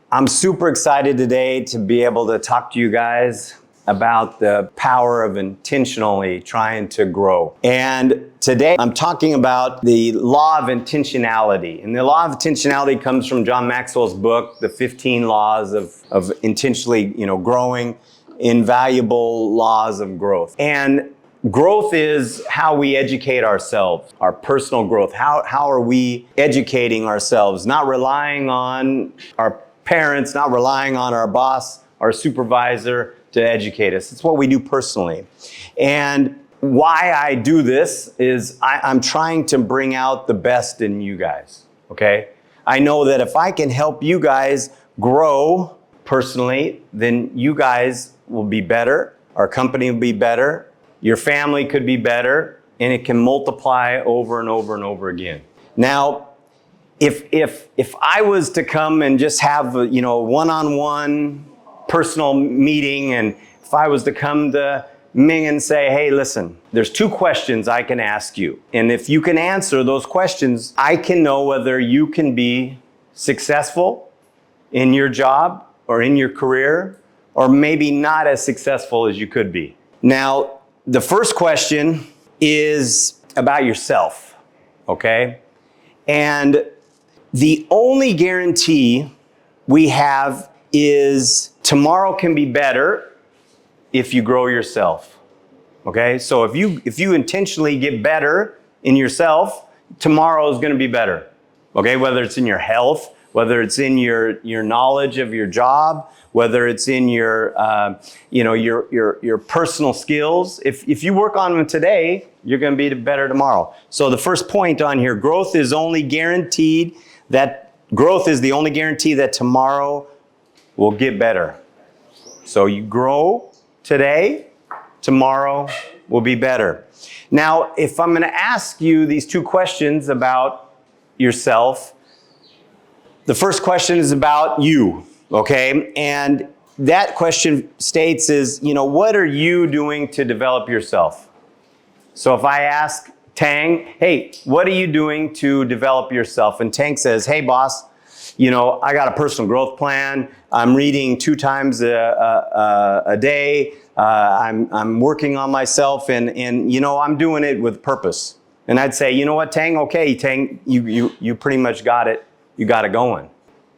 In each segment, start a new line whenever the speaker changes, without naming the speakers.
I'm super excited today to be able to talk to you guys about the power of intentionally trying to grow. And today I'm talking about the law of intentionality. And the law of intentionality comes from John Maxwell's book, The 15 Laws of Intentionally, Growing, Invaluable Laws of Growth. And growth is how we educate ourselves, our personal growth. How are we educating ourselves? Not relying on our parents, not relying on our boss, our supervisor to educate us. It's what we do personally. And why I do this is I'm trying to bring out the best in you guys, okay? I know that if I can help you guys grow personally, then you guys will be better, our company will be better, your family could be better, and it can multiply over and over and over again. Now, if I was to come and just have a one-on-one personal meeting, and if I was to come to Ming and say, hey, listen, there's 2 questions I can ask you. And if you can answer those questions, I can know whether you can be successful in your job or in your career, or maybe not as successful as you could be. Now, the first question is about yourself, okay? And the only guarantee we have is tomorrow can be better if you grow yourself, okay? So if you intentionally get better in yourself, tomorrow is going to be better, okay? Whether it's in your health, whether it's in your knowledge of your job, whether it's in your personal skills. If you work on them today, you're going to be better tomorrow. So the first point on here, growth is the only guarantee that tomorrow will get better. So you grow today, tomorrow will be better. Now, if I'm going to ask you these 2 questions about yourself, the first question is about you, okay? And that question states is, what are you doing to develop yourself? So if I ask Tang, hey, what are you doing to develop yourself? And Tang says, hey, boss, I got a personal growth plan. I'm reading 2 times a day. I'm working on myself, and I'm doing it with purpose. And I'd say, you know what, Tang? Okay, Tang, you pretty much got it. You got it going.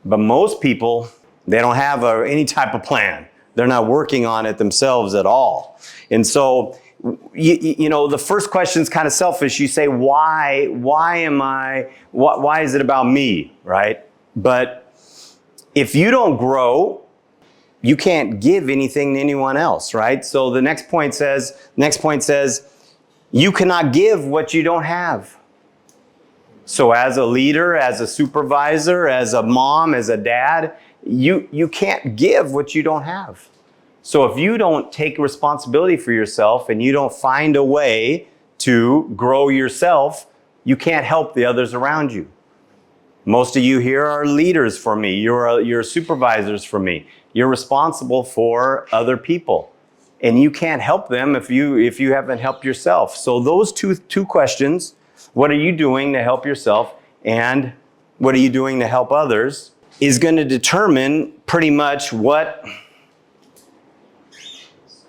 But most people, they don't have any type of plan. They're not working on it themselves at all. And so, the first question is kind of selfish. You say, why is it about me, right? But if you don't grow, you can't give anything to anyone else, right? So the next point says, you cannot give what you don't have. So as a leader, as a supervisor, as a mom, as a dad, you can't give what you don't have. So if you don't take responsibility for yourself and you don't find a way to grow yourself, you can't help the others around you. Most of you here are leaders for me. You're supervisors for me. You're responsible for other people. And you can't help them if you haven't helped yourself. So those two questions, what are you doing to help yourself and what are you doing to help others, is going to determine pretty much what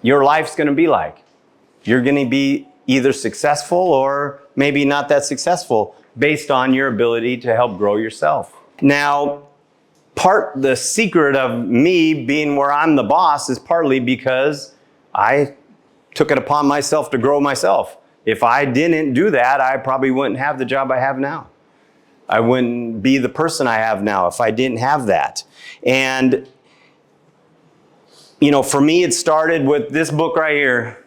your life's going to be like. You're going to be either successful or maybe not that successful based on your ability to help grow yourself. Now, the secret of me being where I'm the boss is partly because I took it upon myself to grow myself. If I didn't do that, I probably wouldn't have the job I have now. I wouldn't be the person I have now if I didn't have that. And, for me, it started with this book right here.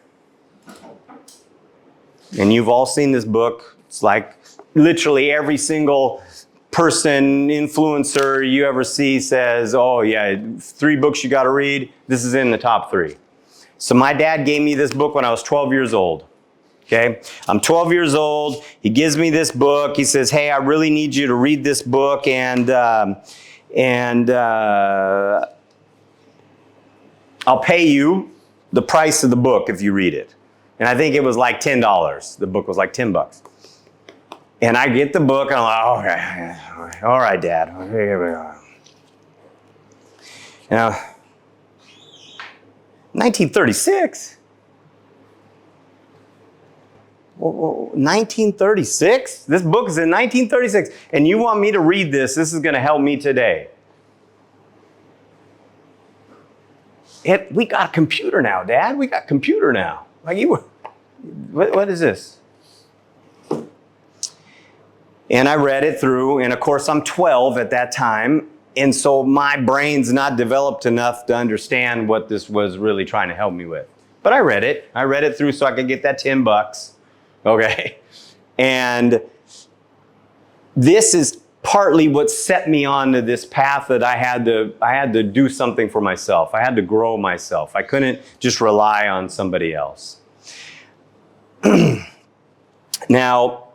And you've all seen this book. It's like literally every single person, influencer you ever see says, oh yeah, 3 books you got to read. This is in the top 3. So my dad gave me this book when I was 12 years old. Okay, I'm 12 years old. He gives me this book. He says, hey, I really need you to read this book, and I'll pay you the price of the book if you read it. And I think it was like $10. The book was like $10. And I get the book, and I'm like, okay, all right, Dad. Here we go. Now, 1936? 1936? This book is in 1936. And you want me to read this? This is going to help me today. We got a computer now, Dad. We got a computer now. Like what is this? And I read it through, and of course I'm 12 at that time, and so my brain's not developed enough to understand what this was really trying to help me with. But I read it. I read it through so I could get that $10. Okay? And this is partly what set me onto this path that I had to do something for myself. I had to grow myself. I couldn't just rely on somebody else. Now,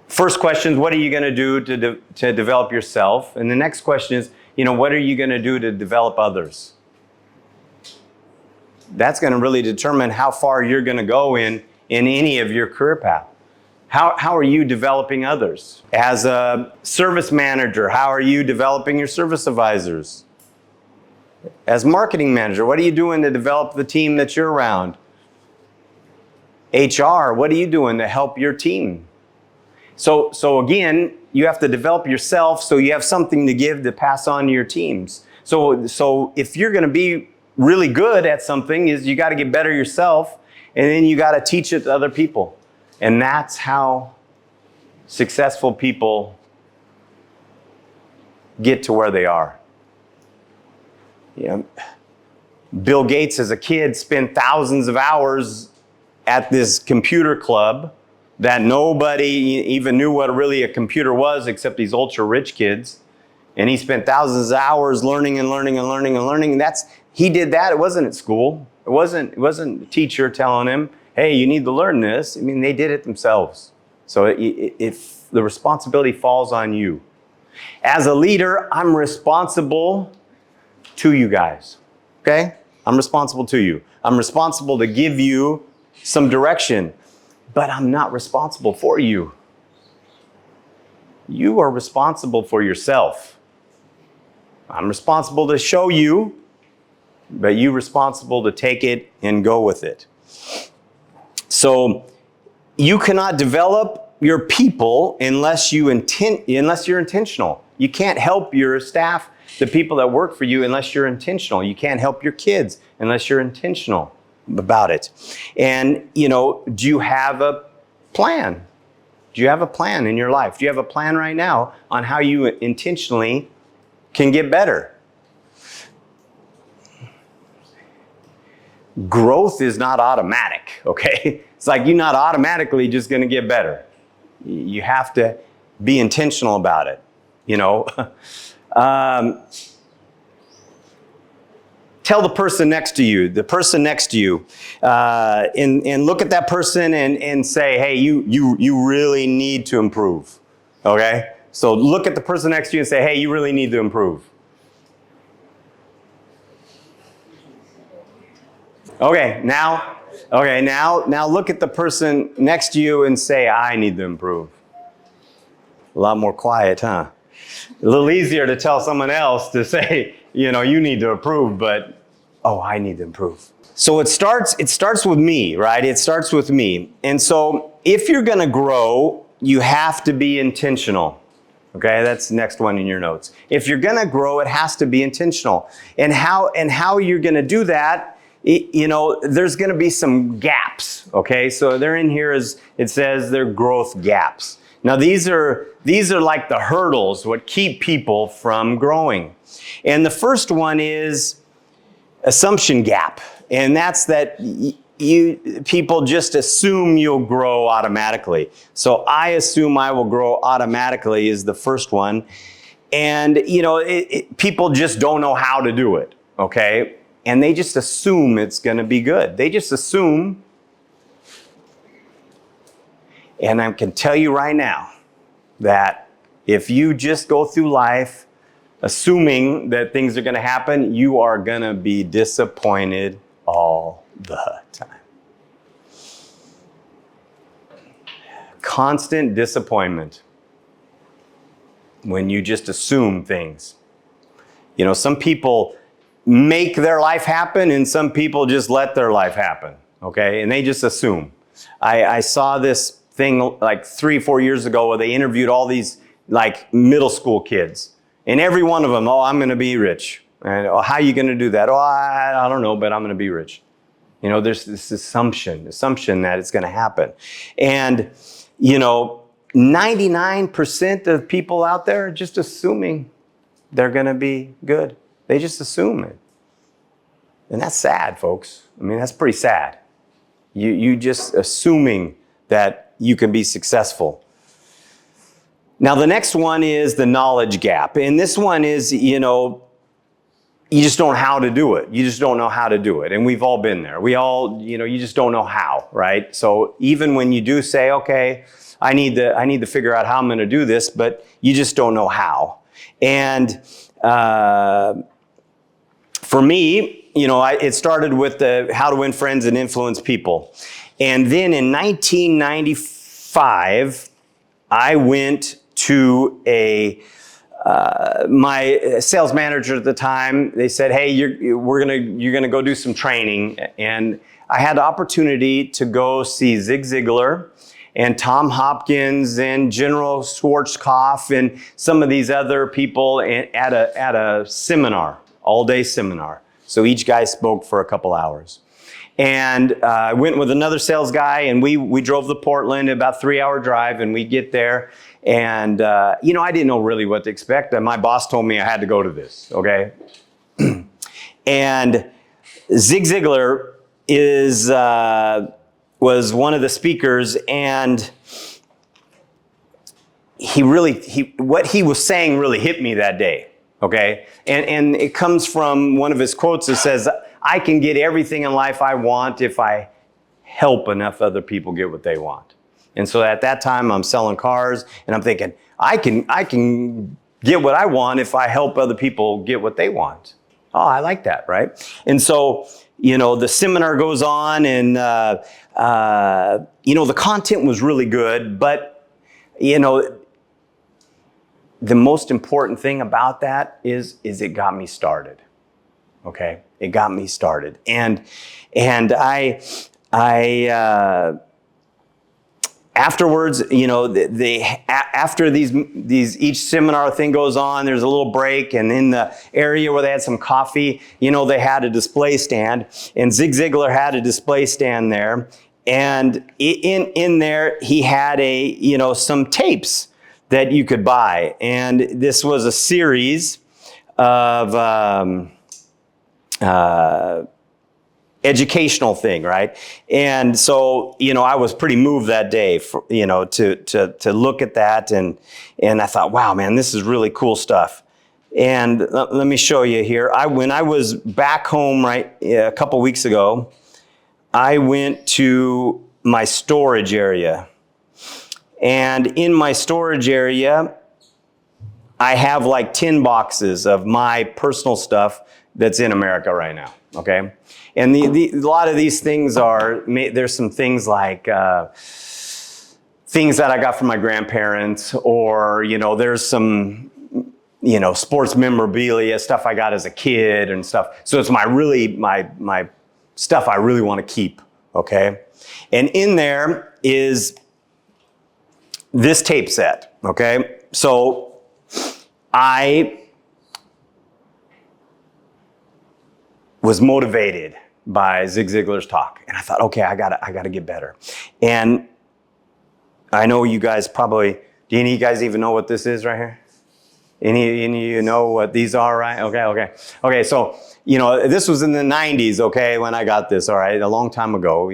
first question is, what are you going to do to develop yourself? And the next question is, what are you going to do to develop others? That's going to really determine how far you're going to go in any of your career path. How are you developing others? As a service manager, how are you developing your service advisors? As marketing manager, what are you doing to develop the team that you're around? HR, what are you doing to help your team? So again, you have to develop yourself so you have something to give to pass on to your teams. So if you're going to be really good at something, you got to get better yourself, and then you got to teach it to other people. And that's how successful people get to where they are. Bill Gates as a kid spent thousands of hours at this computer club that nobody even knew what really a computer was except these ultra rich kids. And he spent thousands of hours learning and learning and learning and learning. He did that. It wasn't at school. It wasn't a teacher telling him, hey, you need to learn this. I mean, they did it themselves. So if the responsibility falls on you. As a leader, I'm responsible to you guys, okay? I'm responsible to you. I'm responsible to give you some direction, but I'm not responsible for you. You are responsible for yourself. I'm responsible to show you, but you're responsible to take it and go with it. So you cannot develop your people unless you're intentional. You can't help your staff, the people that work for you, unless you're intentional. You can't help your kids unless you're intentional about it. And, do you have a plan? Do you have a plan in your life? Do you have a plan right now on how you intentionally can get better? Growth is not automatic, okay? It's like you're not automatically just going to get better. You have to be intentional about it, Tell the person next to you, and look at that person and say, hey, you really need to improve, okay? So look at the person next to you and say, hey, you really need to improve. Okay, now look at the person next to you and say, I need to improve. A lot more quiet, huh? A little easier to tell someone else to say, you need to improve, but, I need to improve. So it starts with me, right? It starts with me. And so if you're going to grow, you have to be intentional. Okay, that's the next one in your notes. If you're going to grow, it has to be intentional. And how you're going to do that, there's going to be some gaps. Okay, so they're in here it says they're growth gaps. Now these are like the hurdles, what keep people from growing. And the first one is assumption gap. And that's that people just assume you'll grow automatically. So I assume I will grow automatically is the first one. And, people just don't know how to do it, okay? And they just assume it's going to be good. They just assume. And I can tell you right now that if you just go through life assuming that things are going to happen, you are going to be disappointed all the time. Constant disappointment when you just assume things. Some people make their life happen and some people just let their life happen, okay? And they just assume. I saw this thing like 3-4 years ago where they interviewed all these like middle school kids. And every one of them, oh, I'm going to be rich. And oh, how are you going to do that? Oh, I don't know, but I'm going to be rich. There's this assumption that it's going to happen. And, 99% of people out there are just assuming they're going to be good. They just assume it. And that's sad, folks. I mean, that's pretty sad. You just assuming that you can be successful. Now, the next one is the knowledge gap. And this one is, you just don't know how to do it. You just don't know how to do it. And we've all been there. We all, you just don't know how, right? So even when you do say, okay, I need to figure out how I'm going to do this, but you just don't know how. And for me, it started with the how to win friends and influence people. And then in 1995, I went to my sales manager at the time. They said, hey, you're gonna go do some training. And I had the opportunity to go see Zig Ziglar and Tom Hopkins and General Schwarzkopf and some of these other people at a seminar, all-day seminar. So each guy spoke for a couple hours. And I went with another sales guy, and we drove to Portland, about a 3-hour drive, and we get there. And, I didn't know really what to expect. And my boss told me I had to go to this, okay? And Zig Ziglar was one of the speakers, and what he was saying really hit me that day, okay? And it comes from one of his quotes that says, I can get everything in life I want if I help enough other people get what they want. And so at that time, I'm selling cars, and I'm thinking, I can get what I want if I help other people get what they want. Oh, I like that, right? And so, the seminar goes on, and, the content was really good, but, the most important thing about that is it got me started. Okay? It got me started. And I afterwards, after these each seminar thing goes on, there's a little break, and in the area where they had some coffee, they had a display stand, and Zig Ziglar had a display stand there, and in there he had some tapes that you could buy, and this was a series of educational thing, right? And so, I was pretty moved that day, to look at that, and I thought, wow, man, this is really cool stuff. And let me show you here. When I was back home, a couple weeks ago, I went to my storage area, and in my storage area, I have like 10 boxes of my personal stuff that's in America right now, okay? And a lot of these things there's some things like things that I got from my grandparents, or, there's some, sports memorabilia, stuff I got as a kid and stuff. So it's my stuff I really want to keep, okay? And in there is this tape set, okay? So I was motivated by Zig Ziglar's talk, and I thought, okay, I gotta get better. And I know you guys probably, do any of you guys even know what this is right here? Any of you know what these are, right? Okay. So, this was in the 90s, okay, when I got this, all right, a long time ago,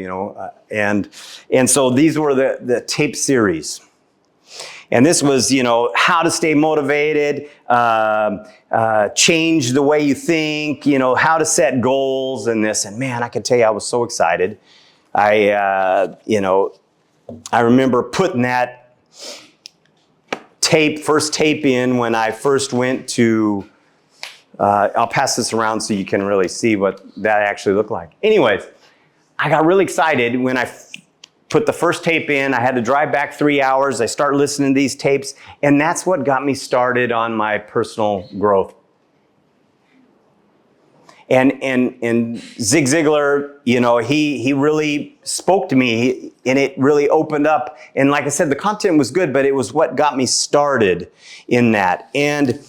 and so these were the tape series. And this was, how to stay motivated, change the way you think, how to set goals and this. And man, I can tell you, I was so excited. I remember putting that first tape in when I first went to, I'll pass this around so you can really see what that actually looked like. Anyways, I got really excited when I put the first tape in. I had to drive back 3 hours. I started listening to these tapes, and that's what got me started on my personal growth And Zig Ziglar, he really spoke to me, and it really opened up. And like I said, the content was good, but it was what got me started in that. And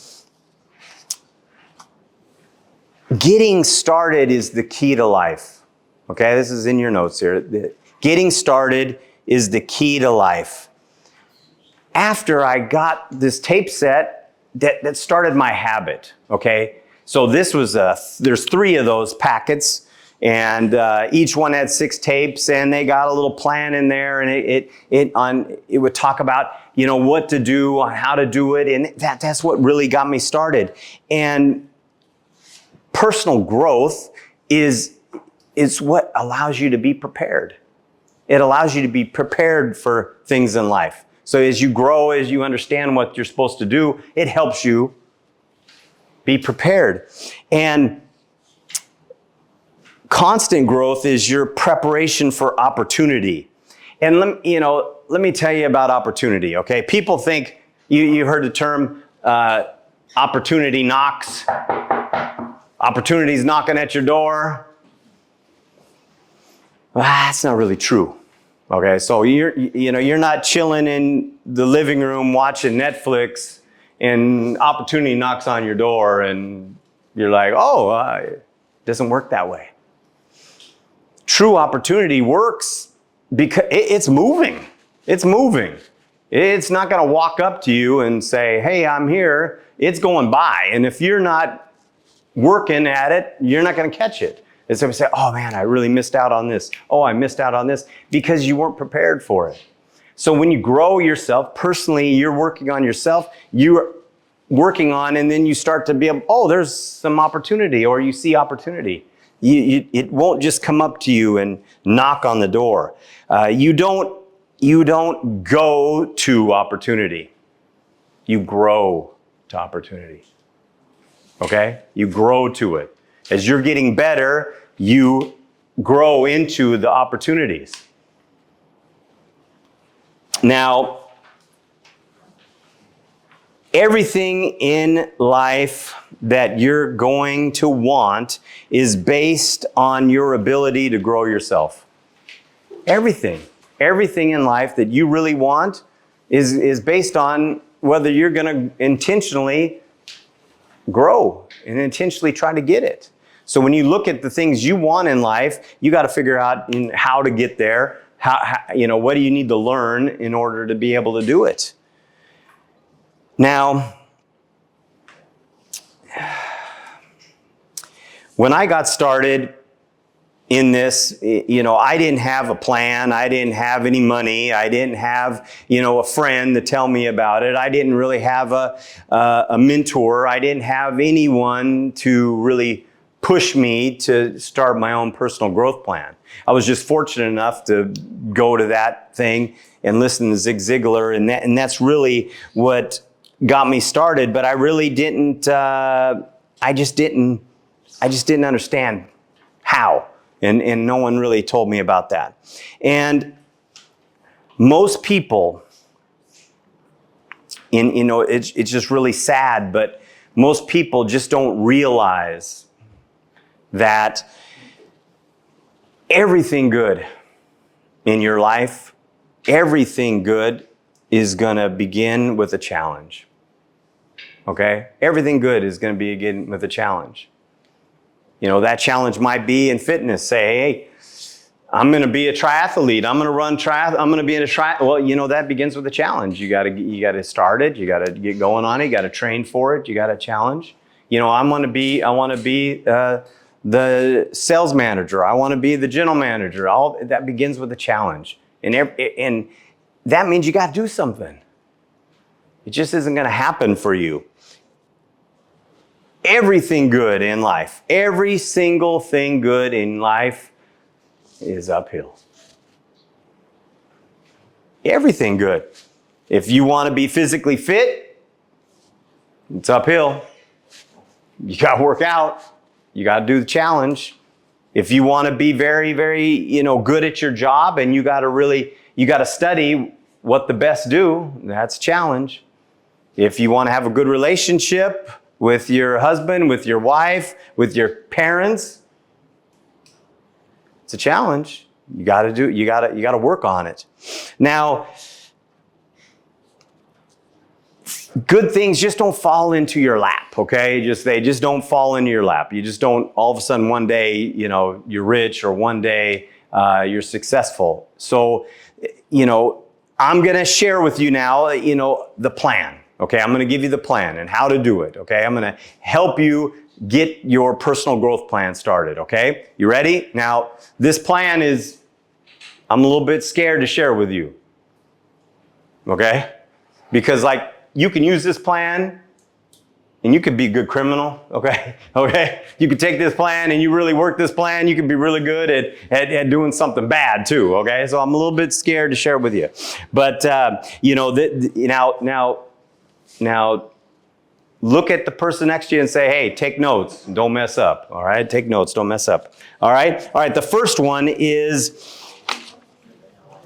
getting started is the key to life. Okay, this is in your notes here. Getting started is the key to life. After I got this tape set, that started my habit. Okay. So this was there's 3 of those packets, and each one had 6 tapes, and they got a little plan in there, and it would talk about what to do, on how to do it, and that's what really got me started. And personal growth is what allows you to be prepared. It allows you to be prepared for things in life. So as you grow, as you understand what you're supposed to do, it helps you be prepared. And constant growth is your preparation for opportunity. And let me tell you about opportunity, okay? People think, you heard the term opportunity knocks. Opportunity's knocking at your door. Well, that's not really true. Okay, so you're not chilling in the living room watching Netflix, and opportunity knocks on your door, and you're like, it doesn't work that way. True opportunity works because it's moving. It's moving. It's not going to walk up to you and say, hey, I'm here. It's going by. And if you're not working at it, you're not going to catch it. It's going to say, oh man, I really missed out on this. Oh, I missed out on this, because you weren't prepared for it. So when you grow yourself, personally, you're working on yourself, you're working on, and then you start to be able, there's some opportunity, or you see opportunity. It won't just come up to you and knock on the door. You don't go to opportunity. You grow to opportunity. Okay? You grow to it. As you're getting better, you grow into the opportunities. Now, everything in life that you're going to want is based on your ability to grow yourself. Everything in life that you really want is based on whether you're going to intentionally grow and intentionally try to get it. So when you look at the things you want in life, you got to figure out how to get there. What do you need to learn in order to be able to do it? Now, when I got started in this, I didn't have a plan. I didn't have any money. I didn't have, a friend to tell me about it. I didn't really have a mentor. I didn't have anyone to really push me to start my own personal growth plan. I was just fortunate enough to go to that thing and listen to Zig Ziglar, and that's really what got me started. But I really didn't. I just didn't understand how. And no one really told me about that. And most people, it's just really sad, but most people just don't realize that everything good in your life, everything good is going to begin with a challenge. Okay? Everything good is going to begin with a challenge. That challenge might be in fitness. Say, hey, I'm going to be a triathlete. I'm going to run I'm going to be in a Well, that begins with a challenge. You got to start it. You got to get going on it. You got to train for it. You got to challenge. I want to be the sales manager. I want to be the general manager. All that begins with a challenge. And that means you got to do something. It just isn't going to happen for you. Everything good in life, every single thing good in life is uphill. Everything good. If you want to be physically fit, it's uphill. You got to work out. You got to do the challenge. If you want to be very, very, good at your job, and you got to study what the best do, that's a challenge. If you want to have a good relationship, with your husband, with your wife, with your parents. It's a challenge. You got to work on it. Now, good things just don't fall into your lap, okay? They just don't fall into your lap. You just don't, all of a sudden one day, you're rich, or one day you're successful. So, I'm going to share with you now, the plan, okay? I'm going to give you the plan and how to do it, okay? I'm going to help you get your personal growth plan started, okay? You ready? Now, this plan I'm a little bit scared to share with you, okay? Because you can use this plan and you could be a good criminal, okay? Okay? You could take this plan and you really work this plan, you could be really good at doing something bad too, okay? So I'm a little bit scared to share with you. But, now, look at the person next to you and say, hey, take notes, don't mess up, all right? Take notes, don't mess up, all right? All right, the first one is,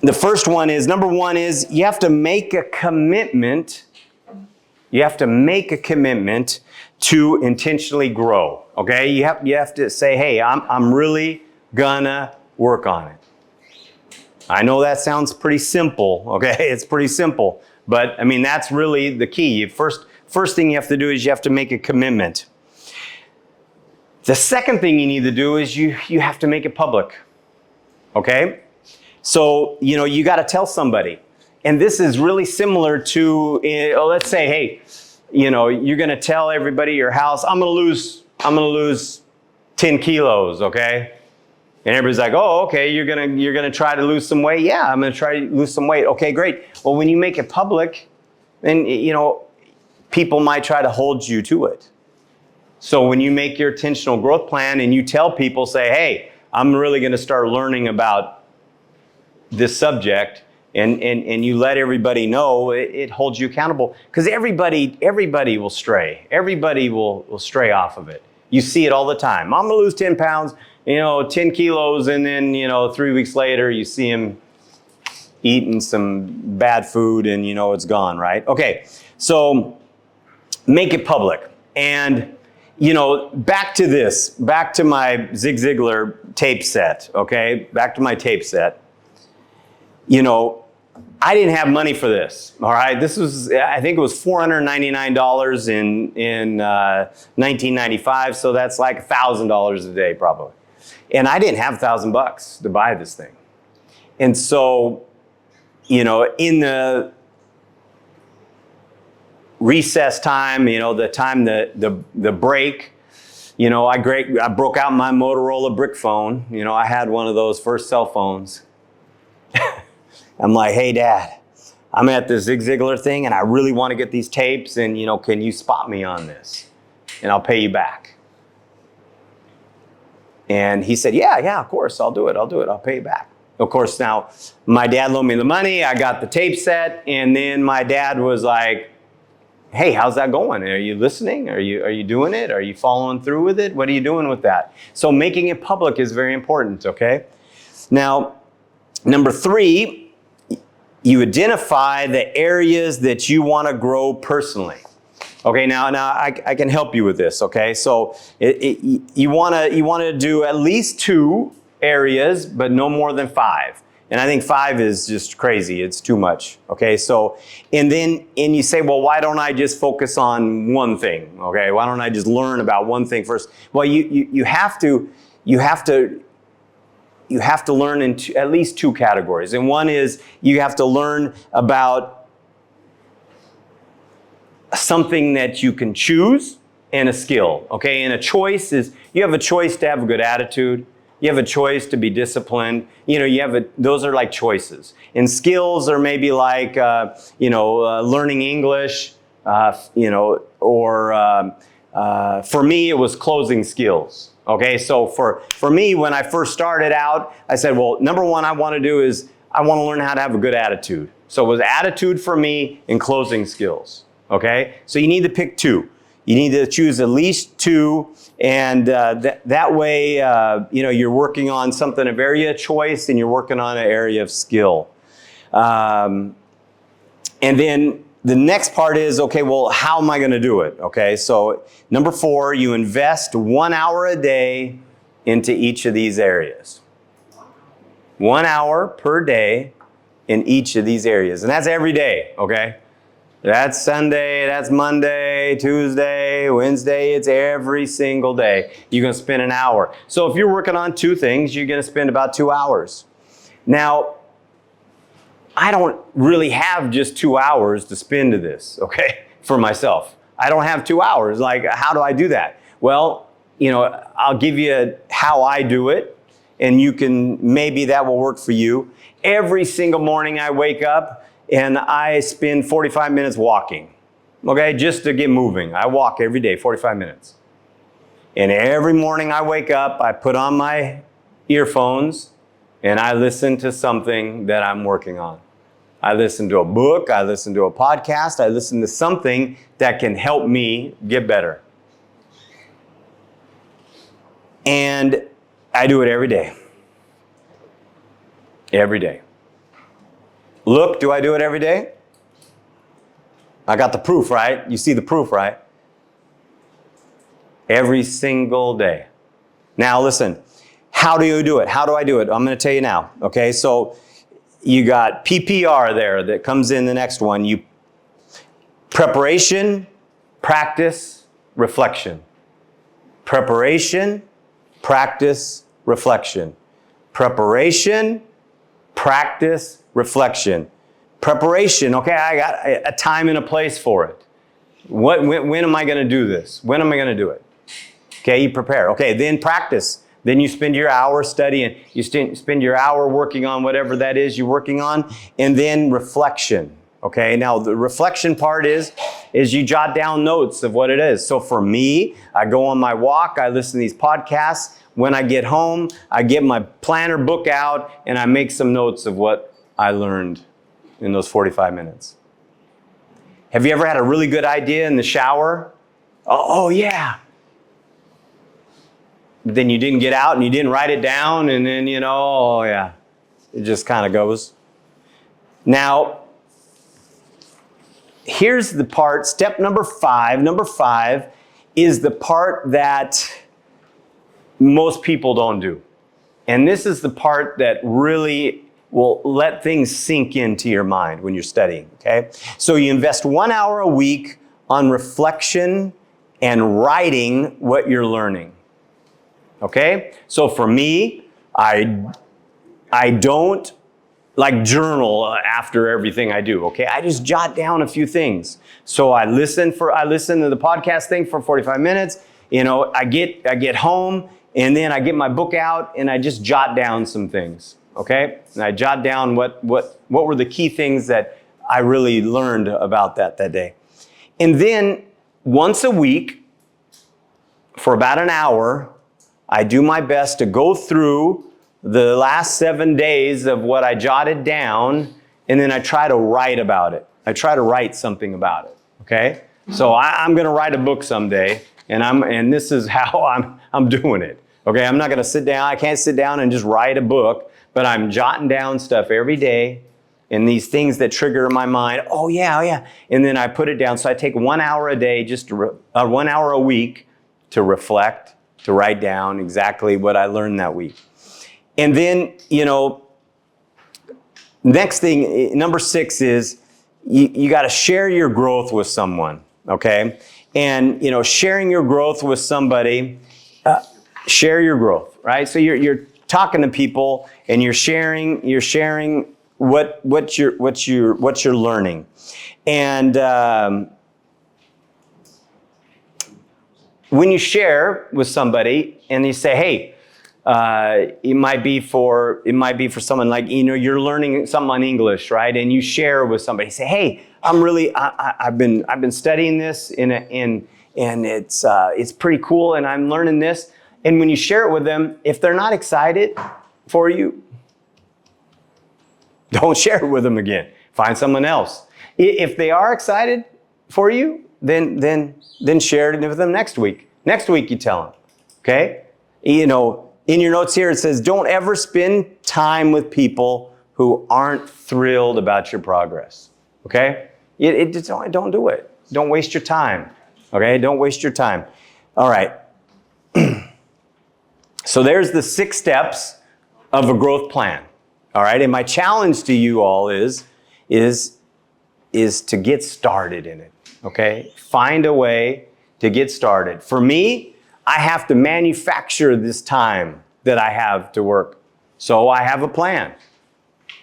number one is, you have to make a commitment. You have to make a commitment to intentionally grow, okay? You have to say, hey, I'm really gonna work on it. I know that sounds pretty simple, okay? It's pretty simple, but I mean, that's really the key. First thing you have to do is you have to make a commitment. The second thing you need to do is you have to make it public, okay? So, you got to tell somebody. And this is really similar to, let's say, hey, you're going to tell everybody at your house, I'm going to lose 10 kilos, okay? And everybody's like, oh, okay, you're going to try to lose some weight? Yeah, I'm going to try to lose some weight. Okay, great. Well, when you make it public, then, people might try to hold you to it. So when you make your intentional growth plan and you tell people, say, hey, I'm really going to start learning about this subject, and you let everybody know, it holds you accountable, because everybody will stray. Everybody will stray off of it. You see it all the time. I'm going to lose 10 pounds, 10 kilos, and then, 3 weeks later, you see him eating some bad food and it's gone, right? Okay, so make it public. And, back to my Zig Ziglar tape set, okay? Back to my tape set. I didn't have money for this, all right? This was, I think it was $499 in 1995, so that's like $1,000 a day probably. And I didn't have $1,000 to buy this thing. And so, in the recess time, the break, I broke out my Motorola brick phone. I had one of those first cell phones. I'm like, hey, Dad, I'm at this Zig Ziglar thing and I really want to get these tapes, and, can you spot me on this? And I'll pay you back. And he said, yeah, of course, I'll do it. I'll pay you back. Of course, now, my dad loaned me the money, I got the tape set, and then my dad was like, hey, how's that going? Are you listening? Are you doing it? Are you following through with it? What are you doing with that? So making it public is very important, okay? Now, number 3, you identify the areas that you want to grow personally. Okay, now I can help you with this, okay? So you want to do at least 2 areas, but no more than 5. And I think 5 is just crazy. It's too much, okay? So, and you say, well, why don't I just focus on one thing, okay? Why don't I just learn about one thing first? Well, you have to learn in at least 2 categories. And one is you have to learn about something that you can choose and a skill, okay? And a choice is, you have a choice to have a good attitude. You have a choice to be disciplined. Those are like choices. And skills are maybe like, learning English, or for me, it was closing skills. Okay, so for me, when I first started out, I said, well, number 1 I want to do is I want to learn how to have a good attitude. So it was attitude for me and closing skills. Okay, so you need to pick 2. You need to choose at least 2, and that way, you're working on something, an area of choice, and you're working on an area of skill. And then the next part is, okay, well, how am I going to do it? Okay, so number 4, you invest 1 hour a day into each of these areas. 1 hour per day in each of these areas. And that's every day, okay? That's Sunday, that's Monday, Tuesday, Wednesday. It's every single day. You're going to spend an hour. So if you're working on 2 things, you're going to spend about 2 hours. Now, I don't really have just 2 hours to spend to this, okay, for myself. I don't have 2 hours. Like, how do I do that? Well, I'll give you how I do it, and maybe that will work for you. Every single morning I wake up and I spend 45 minutes walking, okay, just to get moving. I walk every day, 45 minutes. And every morning I wake up, I put on my earphones, and I listen to something that I'm working on. I listen to a book, I listen to a podcast, I listen to something that can help me get better. And I do it every day. Every day. Look, do I do it every day? I got the proof, right? You see the proof, right? Every single day. Now listen, how do you do it? How do I do it? I'm going to tell you now. Okay, so you got PPR there that comes in the next one. Preparation, practice, reflection. Preparation, practice, reflection. Preparation, practice, reflection. Preparation, okay, I got a time and a place for it. When am I going to do this? When am I going to do it? Okay, you prepare. Okay, then practice. Then you spend your hour studying. You spend your hour working on whatever that is you're working on. And then reflection. Okay, now the reflection part is you jot down notes of what it is. So for me, I go on my walk, I listen to these podcasts. When I get home, I get my planner book out and I make some notes of what I learned in those 45 minutes. Have you ever had a really good idea in the shower? Oh yeah. But then you didn't get out and you didn't write it down, and then, oh yeah, it just kind of goes. Now, here's the part, step number 5. Number 5 is the part that most people don't do. And this is the part that really will let things sink into your mind when you're studying, okay? So you invest 1 hour a week on reflection and writing what you're learning. Okay? So for me, I don't like journal after everything I do, okay? I just jot down a few things. So I listen to the podcast thing for 45 minutes. I get home and then I get my book out and I just jot down some things, okay? And I jot down what were the key things that I really learned about that day. And then once a week for about an hour, I do my best to go through the last 7 days of what I jotted down, and then I try to write about it. I try to write something about it, okay? So I'm going to write a book someday, and this is how I'm doing it, okay? I'm not going to sit down. I can't sit down and just write a book, but I'm jotting down stuff every day, and these things that trigger my mind. Oh yeah, and then I put it down. So I take 1 hour a day, 1 hour a week to reflect, to write down exactly what I learned that week. And then, next thing, number 6 is you got to share your growth with someone, okay? And, sharing your growth with somebody, share your growth, right? So you're talking to people and you're sharing what you're learning. And when you share with somebody and you say, hey, it might be for someone like, you're learning something on English, right? And you share with somebody, say, hey, I've been studying this and it's pretty cool and I'm learning this. And when you share it with them, if they're not excited for you, don't share it with them again. Find someone else. If they are excited for you, then share it with them next week. Next week you tell them, okay? In your notes here it says, don't ever spend time with people who aren't thrilled about your progress, okay? Don't do it. Don't waste your time. Okay? Don't waste your time. All right. So there's the 6 steps of a growth plan. All right? And my challenge to you all is to get started in it. Okay? Find a way to get started. For me, I have to manufacture this time that I have to work. So I have a plan.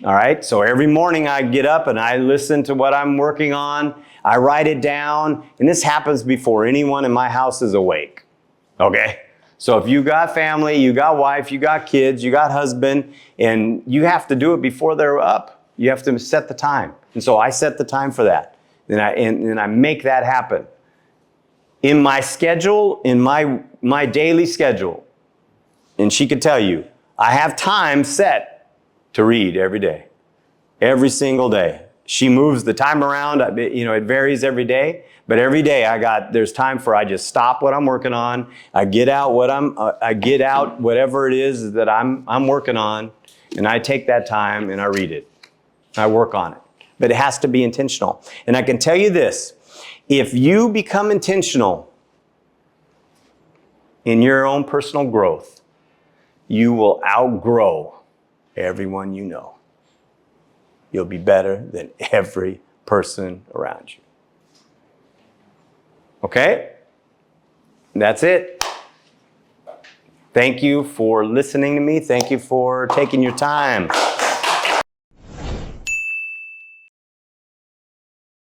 All right? So every morning I get up and I listen to what I'm working on. I write it down. And this happens before anyone in my house is awake. Okay? So if you got family, you got wife, you got kids, you got husband, and you have to do it before they're up. You have to set the time. And so I set the time for that. And I make that happen. In my schedule, in my daily schedule, and she could tell you, I have time set to read every day, every single day. She moves the time around. It varies every day, but every day there's time for I just stop what I'm working on. I get out whatever it is that I'm working on, and I take that time and I read it. I work on it, but it has to be intentional. And I can tell you this: if you become intentional in your own personal growth, you will outgrow everyone you know. You'll be better than every person around you. Okay? That's it. Thank you for listening to me. Thank you for taking your time.